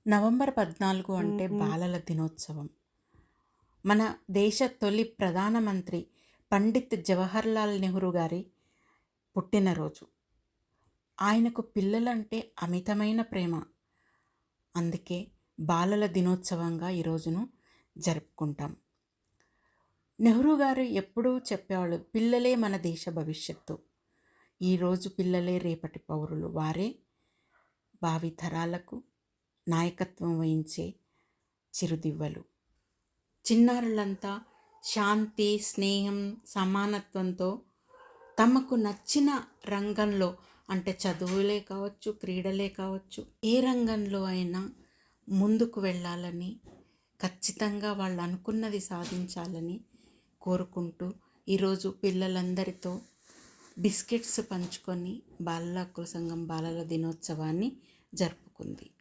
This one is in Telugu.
నవంబర్ 14 అంటే హుహు. బాలల దినోత్సవం. మన దేశ తొలి ప్రధానమంత్రి పండిత్ జవహర్లాల్ నెహ్రూ గారి పుట్టినరోజు. ఆయనకు పిల్లలంటే అమితమైన ప్రేమ. అందుకే బాలల దినోత్సవంగా ఈ రోజును జరుపుకుంటాం. నెహ్రూ గారు ఎప్పుడూ చెప్పేవాళ్ళు, పిల్లలే మన దేశ భవిష్యత్తు. ఈరోజు పిల్లలే రేపటి పౌరులు. వారే భావితరాలకు నాయకత్వం వహించే చిరుదివ్వలు. చిన్నారులంతా శాంతి, స్నేహం, సమానత్వంతో తమకు నచ్చిన రంగంలో, అంటే చదువులే కావచ్చు, క్రీడలే కావచ్చు, ఏ రంగంలో అయినా ముందుకు వెళ్ళాలని, ఖచ్చితంగా వాళ్ళు అనుకున్నది సాధించాలని కోరుకుంటూ ఈరోజు పిల్లలందరితో బిస్కెట్స్ పంచుకొని బాలల హక్కుల సంఘం బాలల దినోత్సవాన్ని జరుపుకుంది.